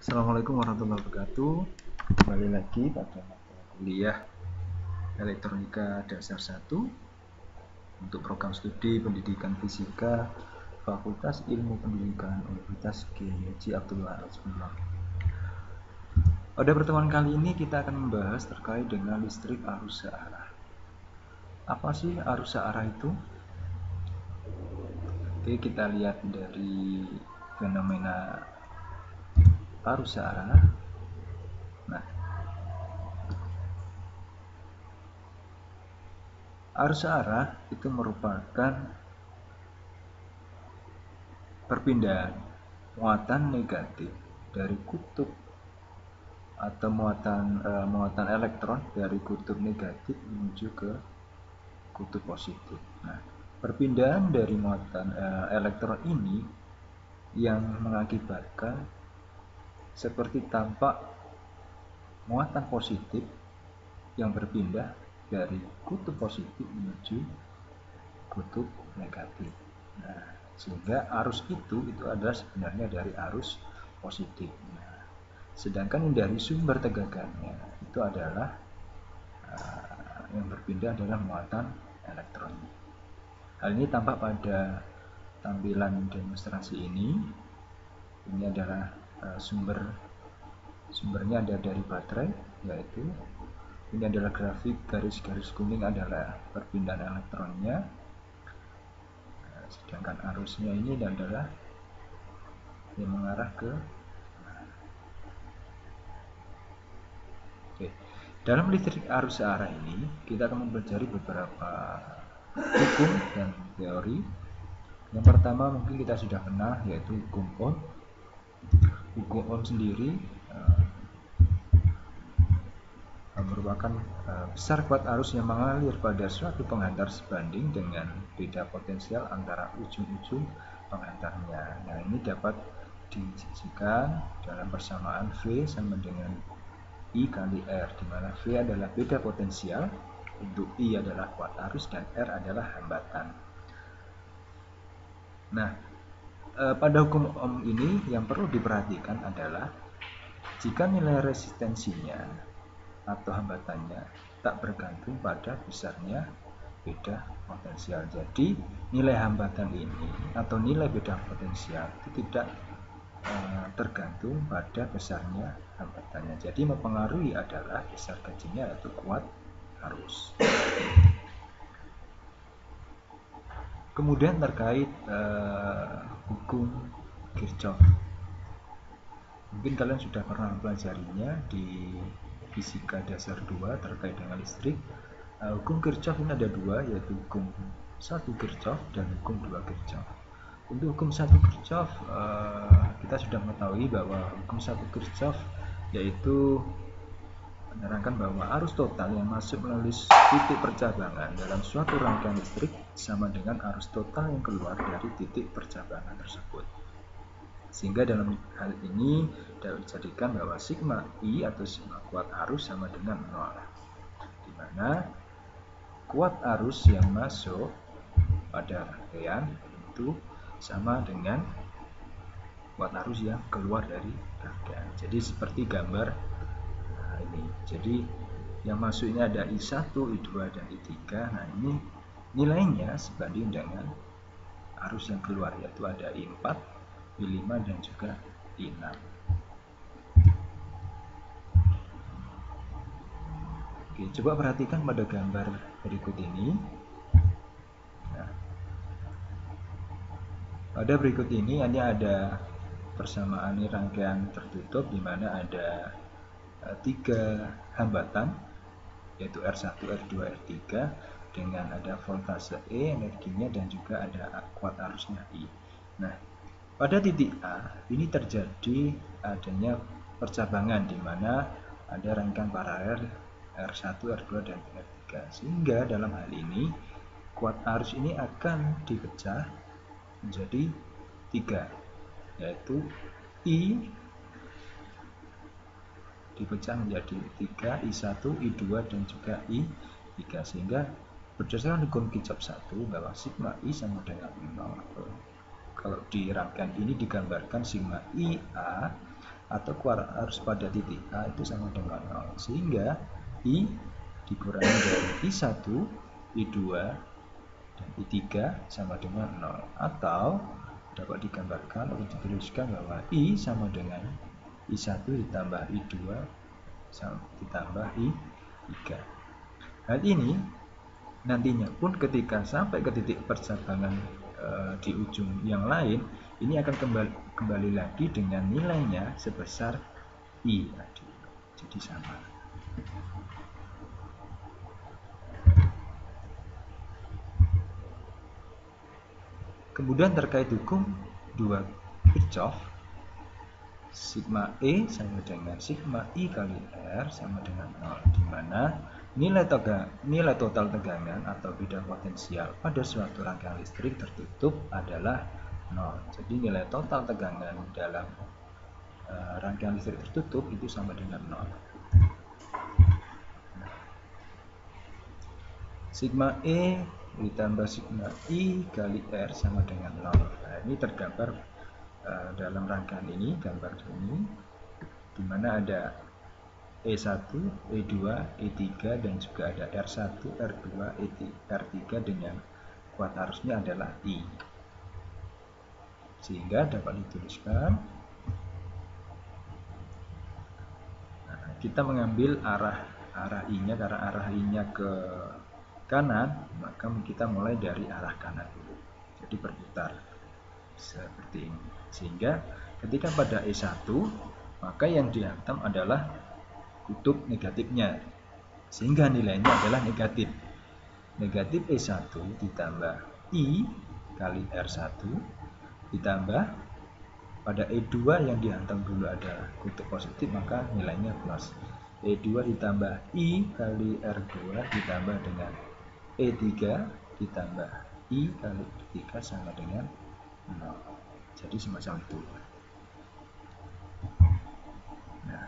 Assalamualaikum warahmatullahi wabarakatuh. Kembali lagi pada mata kuliah Elektronika Dasar 1 untuk program studi Pendidikan Fisika Fakultas Ilmu Pendidikan Universitas Kiai Haji Abdullah Al-Subhan. Pada pertemuan kali ini kita akan membahas terkait dengan listrik arus searah. Apa sih arus searah itu? Oke, kita lihat dari fenomena arus searah. Nah, arus searah itu merupakan perpindahan muatan negatif dari kutub atau muatan elektron dari kutub negatif menuju ke kutub positif. Nah, perpindahan dari muatan elektron ini yang mengakibatkan seperti tampak muatan positif yang berpindah dari kutub positif menuju kutub negatif. Nah, sehingga arus itu adalah sebenarnya dari arus positif. Nah, sedangkan dari sumber tegangannya itu adalah yang berpindah adalah muatan elektron. Hal ini tampak pada tampilan demonstrasi ini. Ini adalah sumbernya ada dari baterai, yaitu ini adalah grafik garis-garis kuning adalah perpindahan elektronnya, sedangkan arusnya ini adalah yang mengarah ke Dalam listrik arus searah ini, kita akan mempelajari beberapa hukum dan teori. Yang pertama mungkin kita sudah kenal, yaitu hukum Ohm. Hukum Ohm sendiri merupakan besar kuat arus yang mengalir pada suatu penghantar sebanding dengan beda potensial antara ujung-ujung penghantarnya. Nah, ini dapat disajikan dalam persamaan V sama dengan I kali R, di mana V adalah beda potensial, untuk I adalah kuat arus, dan R adalah hambatan. Nah, pada hukum Ohm ini yang perlu diperhatikan adalah jika nilai resistensinya atau hambatannya tak bergantung pada besarnya beda potensial. Jadi nilai hambatan ini atau nilai beda potensial itu tidak tergantung pada besarnya hambatannya. Jadi mempengaruhi adalah besar gajinya yaitu kuat arus. Kemudian terkait hukum Kirchhoff, mungkin kalian sudah pernah mempelajarinya di Fisika Dasar 2 terkait dengan listrik. Hukum Kirchhoff ini ada dua, yaitu hukum 1 Kirchhoff dan hukum 2 Kirchhoff. Untuk hukum 1 Kirchhoff, kita sudah mengetahui bahwa hukum 1 Kirchhoff yaitu menerangkan bahwa arus total yang masuk melalui titik percabangan dalam suatu rangkaian listrik sama dengan arus total yang keluar dari titik percabangan tersebut. Sehingga dalam hal ini dapat dijadikan bahwa sigma I atau sigma kuat arus sama dengan 0, di mana kuat arus yang masuk pada rangkaian itu sama dengan kuat arus yang keluar dari rangkaian. Jadi seperti gambar ini. Jadi yang masuknya ada I1, I2, dan I3. Nah, ini nilainya sebanding dengan arus yang keluar, yaitu ada I4, I5, dan juga I6. Oke, coba perhatikan pada gambar berikut ini. Nah, pada berikut ini ada persamaan rangkaian tertutup di mana ada 3 hambatan, yaitu R1, R2, R3, dengan ada voltase E, energinya, dan juga ada kuat arusnya I. Nah, pada titik A ini terjadi adanya percabangan di mana ada rangkaian paralel R1, R2, dan R3, sehingga dalam hal ini kuat arus ini akan dipecah menjadi 3, yaitu I dipecah menjadi 3, I1, I2, dan juga I3, sehingga berdasarkan hukum Kirchhoff 1 bahwa sigma I sama dengan 0. Kalau di rangkaian ini digambarkan sigma IA atau keluar arus pada titik A itu sama dengan 0, sehingga I dikurangi dari I1, I2, dan I3 sama dengan 0, atau dapat digambarkan atau dituliskan bahwa I sama dengan I1 ditambah I2 ditambah I3. Hal ini nantinya pun ketika sampai ke titik percabangan di ujung yang lain, ini akan kembali lagi dengan nilainya sebesar I tadi. Jadi sama. Kemudian terkait hukum 2 Kirchhoff, sigma E sama dengan sigma I kali R sama dengan 0, di mana nilai total tegangan atau bidang potensial pada suatu rangkaian listrik tertutup adalah 0. Jadi nilai total tegangan dalam rangkaian listrik tertutup itu sama dengan 0. Sigma E ditambah sigma I kali R sama dengan 0. Nah, ini tergambar dalam rangkaian ini, gambar ini, di mana ada E1, E2, E3, dan juga ada R1, R2, R3 dengan kuat arusnya adalah I. Sehingga dapat dituliskan, nah, kita mengambil arah I-nya, karena arah I-nya ke kanan, maka kita mulai dari arah kanan dulu. Jadi berputar seperti ini. Sehingga ketika pada E1, maka yang dihantam adalah kutub negatifnya, sehingga nilainya adalah negatif. Negatif E1 ditambah I kali R1 ditambah pada E2 yang dihantam dulu ada kutub positif, maka nilainya plus. E2 ditambah I kali R2 ditambah dengan E3 ditambah I kali R3 sama dengan 0. Jadi semacam itu. Nah,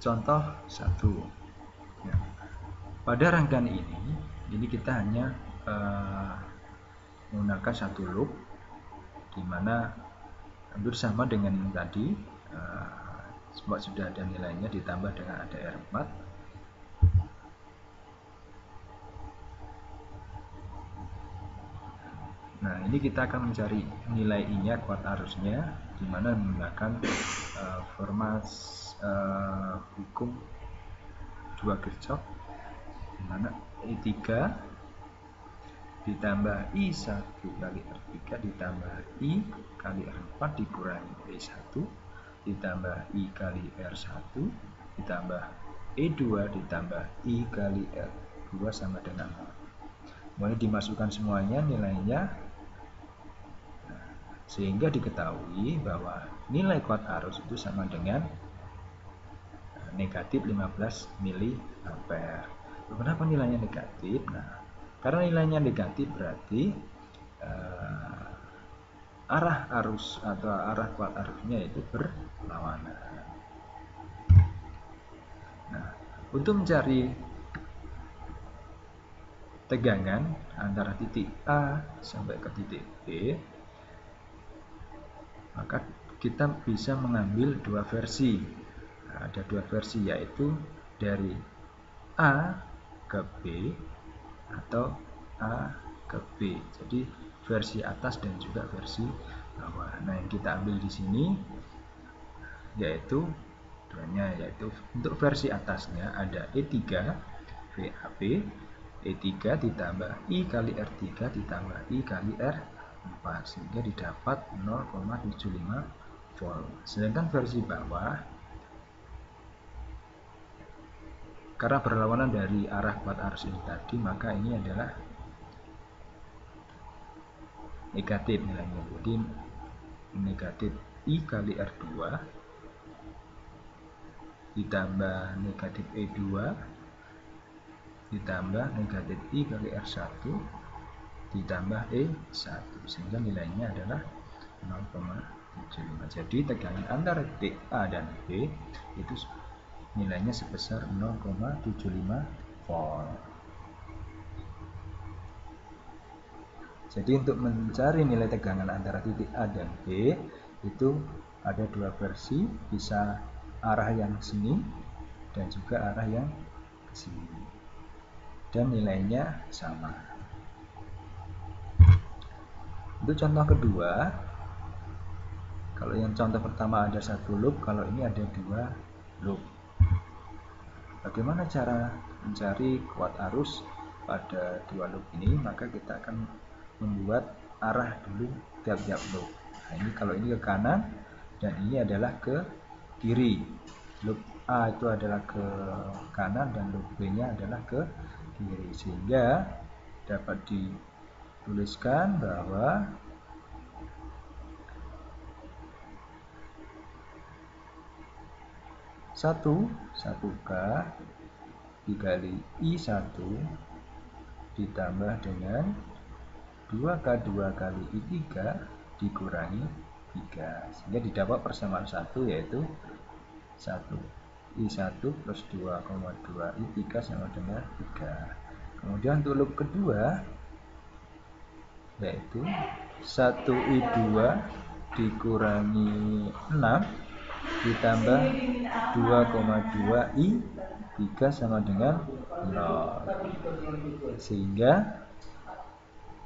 contoh 1. Ya. Pada rangkaian ini kita hanya menggunakan satu loop, di mana hampir sama dengan yang tadi, sebab sudah ada nilainya ditambah dengan ada R4. Nah, ini kita akan mencari nilai I-nya, kuat arusnya, di mana menggunakan format hukum 2 Kirchhoff, di mana E3 ditambah I1 kali R3 ditambah I kali R4 dikurangi E1 ditambah I kali R1 ditambah E2 ditambah I kali R2 sama dengan 0. Mulai dimasukkan semuanya nilainya, sehingga diketahui bahwa nilai kuat arus itu sama dengan negatif 15 mA. Kenapa nilainya negatif? Nah, karena nilainya negatif berarti arah arus atau arah kuat arusnya itu berlawanan. Nah, untuk mencari tegangan antara titik A sampai ke titik B, maka kita bisa mengambil dua versi. Nah, ada dua versi, yaitu dari A ke B atau A ke B. Jadi versi atas dan juga versi bawah. Nah, yang kita ambil di sini yaitu duanya, yaitu untuk versi atasnya ada E3 VAB, E3 ditambah I kali R3 ditambah I kali R4, sehingga didapat 0,75 volt. Sedangkan versi bawah, karena berlawanan dari arah kuat arus ini tadi, maka ini adalah negatif nilainya. Jadi negatif I kali R2 ditambah negatif E2 ditambah negatif I kali R1 ditambah E1, sehingga nilainya adalah 0,75. Jadi tegangan antara titik A dan B itu nilainya sebesar 0,75 volt. Jadi untuk mencari nilai tegangan antara titik A dan B itu ada dua versi, bisa arah yang sini dan juga arah yang ke sini, dan nilainya sama. Untuk contoh kedua, kalau yang contoh pertama ada satu loop, kalau ini ada dua loop. Bagaimana cara mencari kuat arus pada dua loop ini? Maka kita akan membuat arah dulu tiap-tiap loop. Nah, ini kalau ini ke kanan dan ini adalah ke kiri. Loop A itu adalah ke kanan dan loop B-nya adalah ke kiri, sehingga dapat dituliskan bahwa satu K dikali I1 ditambah dengan 2K2 kali I3 dikurangi 3, sehingga didapat persamaan 1, yaitu 1 I1 plus 2,2 I3 sama dengan 3. Kemudian untuk loop kedua, yaitu 1 I2 dikurangi 6 ditambah 2,2 I3 sama dengan 0, sehingga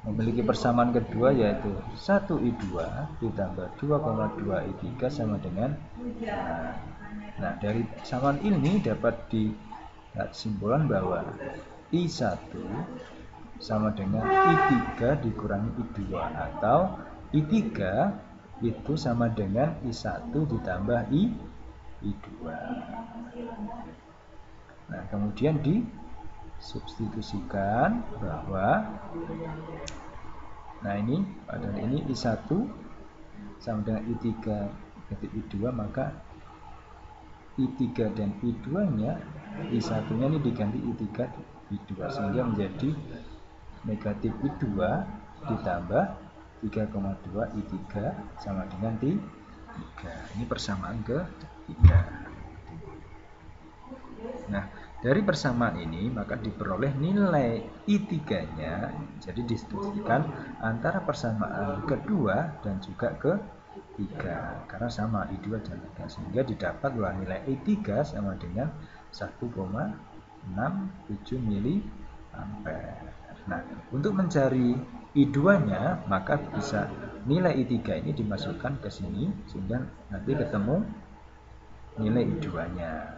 memiliki persamaan kedua, yaitu 1 I2 ditambah 2,2 I3 sama dengan 0. Nah, dari persamaan ini dapat disimpulkan bahwa I1 sama dengan I3 dikurangi I2, atau I3 itu sama dengan I1 ditambah I2. Nah, kemudian disubstitusikan bahwa, nah ini pada ini I1 sama dengan I3 ganti I2, maka I3 dan I2 nya, I1 nya ini diganti I3 I2, sehingga menjadi negatif I2 ditambah 3,2 I3 sama dengan 3. Ini persamaan ketiga. Nah, dari persamaan ini maka diperoleh nilai I3 nya, jadi disubstitusikan antara persamaan kedua dan juga ketiga, karena sama I2 dan 3, sehingga didapat bahwa nilai I3 sama dengan 1,67 mA. Nah, untuk mencari I2 nya maka bisa nilai I3 ini dimasukkan ke sini, sehingga nanti ketemu nilai I2 nya.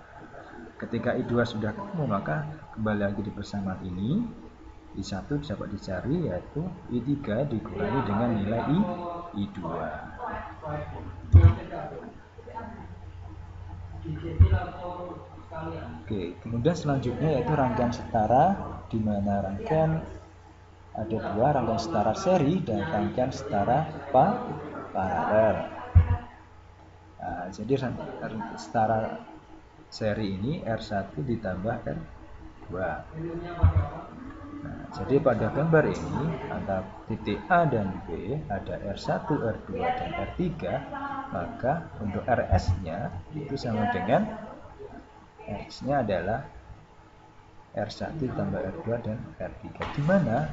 Ketika I2 sudah ketemu, maka kembali lagi di persamaan ini, I1 dapat dicari, yaitu I3 dikurangi dengan nilai I2. Oke, kemudian selanjutnya yaitu rangkaian setara, di mana rangkaian ada dua, rangkaian setara seri dan rangkaian setara paralel. Nah, jadi setara seri ini R1 ditambah R2. Nah, jadi pada gambar ini antara titik A dan B ada R1, R2 dan R3, maka untuk RS-nya itu sama dengan RS-nya adalah R1 tambah R2 dan R3, di mana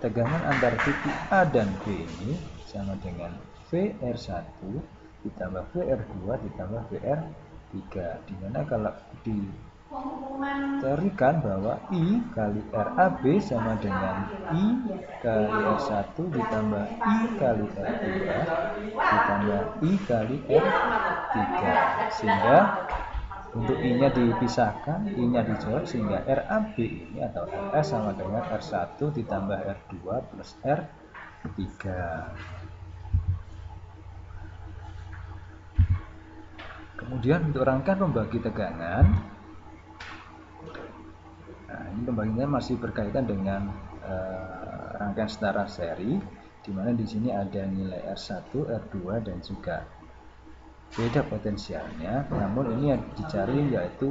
tegangan antara titik A dan B ini sama dengan VR1 ditambah VR2 ditambah VR3, di mana kalau dicarikan bahwa I kali RAB sama dengan I kali R1 ditambah I kali R2 ditambah I kali R3, sehingga untuk I-nya dipisahkan, I-nya dijauh, sehingga RAB ini atau RS sama dengan R1 ditambah R2 plus R3. Kemudian untuk rangkaian pembagi tegangan, nah ini pembagiannya masih berkaitan dengan rangkaian setara seri, di mana di sini ada nilai R1, R2 dan juga beda potensialnya, namun ini yang dicari yaitu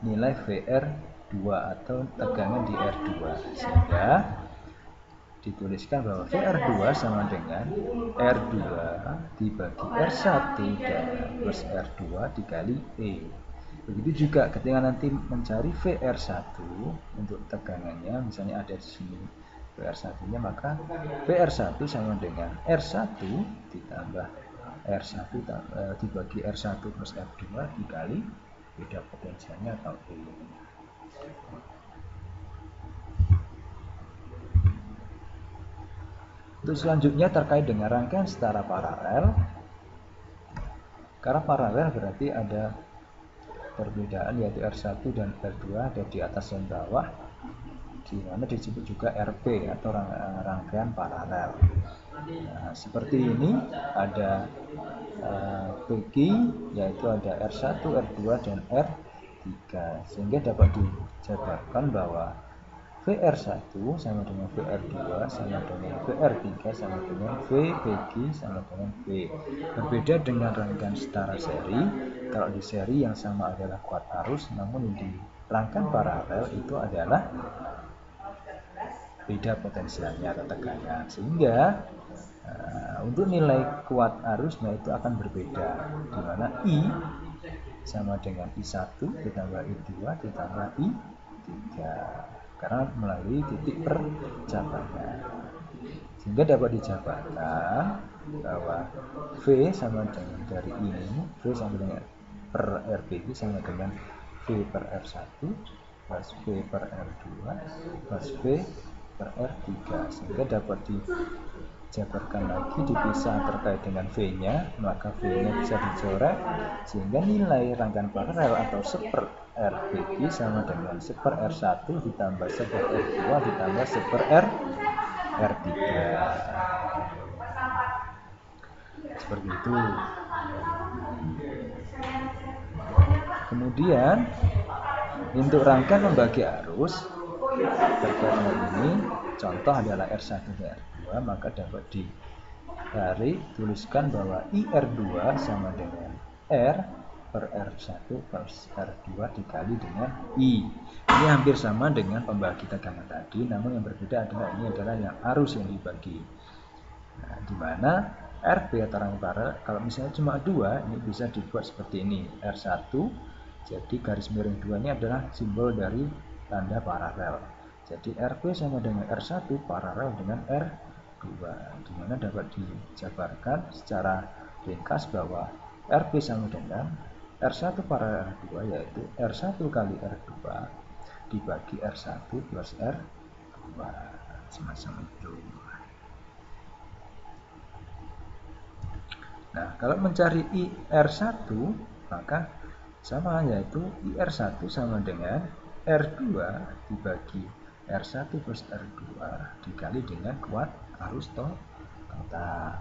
nilai VR2 atau tegangan di R2, sehingga dituliskan bahwa VR2 sama dengan R2 dibagi R1 dan plus R2 dikali E. Begitu juga ketika nanti mencari VR1 untuk tegangannya, misalnya ada di sini VR1-nya, maka VR1 sama dengan R1 ditambah R1 dibagi R1 plus R2 dikali beda potensialnya atau E. Untuk selanjutnya terkait dengan rangkaian secara paralel. Karena paralel berarti ada perbedaan, yaitu R1 dan R2 ada di atas dan bawah, di mana disebut juga RP atau rangkaian paralel. Nah, seperti ini ada PQ, yaitu ada R1, R2 dan R3, sehingga dapat dijabarkan bahwa VR1 sama dengan VR2 sama dengan VR3 sama dengan VPG sama dengan V. Berbeda dengan rangkaian setara seri. Kalau di seri yang sama adalah kuat arus, namun di rangkaian paralel itu adalah beda potensialnya atau tekanan, sehingga untuk nilai kuat arusnya itu akan berbeda, di mana I sama dengan I1 ditambah I2 ditambah I3, karena melalui titik perjabaran, sehingga dapat dijabarkan bahwa V sama dengan dari ini, V sama dengan per RPG sama dengan V per R1 plus V per R2 plus V per R3, sehingga dapat dijabarkan lagi dipisah terkait dengan V-nya, maka V-nya bisa dicoret, sehingga nilai rangkaian paralel atau seper RPG sama dengan seper R1 ditambah seper R2 ditambah seper R3. Seperti itu. Kemudian untuk rangkaian membagi arus terkait dengan ini, contoh adalah R1 dan R2, maka dapat tuliskan bahwa IR2 sama dengan R per R1 plus R2 dikali dengan I. Ini hampir sama dengan pembagi tegangan tadi, namun yang berbeda adalah ini adalah yang arus yang dibagi. Nah, di mana RP atau rangkaian paralel, kalau misalnya cuma 2, ini bisa dibuat seperti ini, R1, jadi garis miring 2 ini adalah simbol dari tanda paralel. Jadi RP sama dengan R1 paralel dengan R2, di mana dapat dijabarkan secara ringkas bahwa RP sama dengan R1 paralel R2, yaitu R1 kali R2 dibagi R1 plus R2, semacam itu. Nah, kalau mencari IR1, maka sama, yaitu IR1 sama dengan R2 dibagi R1 plus R2 dikali dengan kuat arus total.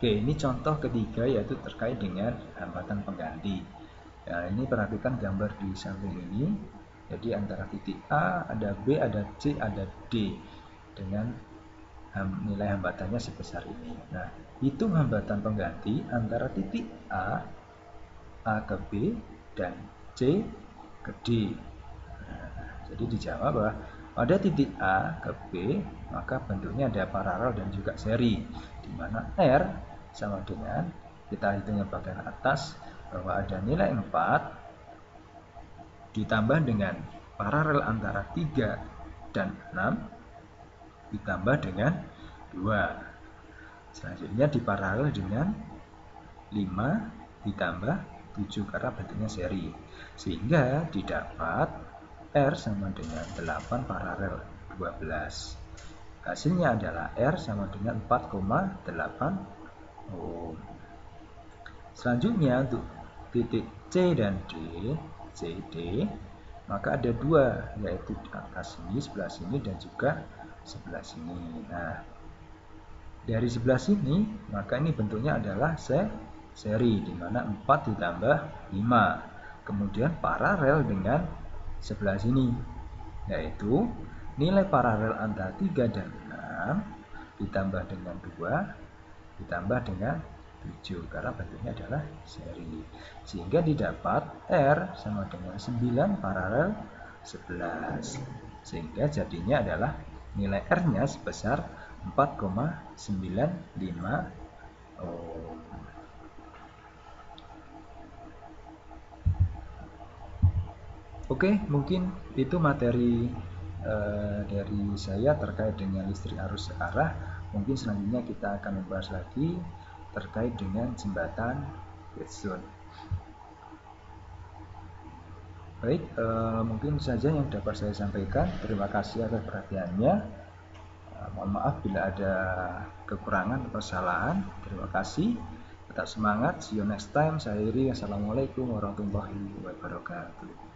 Oke, ini contoh ketiga, yaitu terkait dengan hambatan pengganti. Nah, ini perhatikan gambar di samping ini. Jadi antara titik A, ada B, ada C, ada D dengan nilai hambatannya sebesar ini. Nah, hitung hambatan pengganti antara titik A ke B, dan C ke D. Nah, jadi dijawab bahwa pada titik A ke B, maka bentuknya ada paralel dan juga seri, di mana R sama dengan, kita hitung bagian atas, bahwa ada nilai 4 ditambah dengan paralel antara 3 dan 6 ditambah dengan 2. Selanjutnya diparalel dengan 5 ditambah 7 karena bentuknya seri, sehingga didapat R sama dengan 8 paralel 12. Hasilnya adalah R sama dengan 4,8 ohm. Selanjutnya untuk titik C dan D, CD, maka ada 2, yaitu di atas sini, sebelah sini, dan juga sebelah sini. Nah, dari sebelah sini, maka ini bentuknya adalah seri, di mana 4 ditambah 5. Kemudian paralel dengan sebelah sini, yaitu nilai paralel antara 3 dan 6 ditambah dengan 2 ditambah dengan 7, karena bentuknya adalah seri, sehingga didapat R sama dengan 9 paralel 11, sehingga jadinya adalah nilai R-nya sebesar 4,95 ohm. Oke, mungkin itu materi dari saya terkait dengan listrik arus searah. Mungkin selanjutnya kita akan membahas lagi terkait dengan jembatan Westzone. Baik, mungkin saja yang dapat saya sampaikan. Terima kasih atas perhatiannya. Mohon maaf bila ada kekurangan atau kesalahan. Terima kasih. Tetap semangat. See you next time. Saya Iri. Assalamualaikum warahmatullahi wabarakatuh.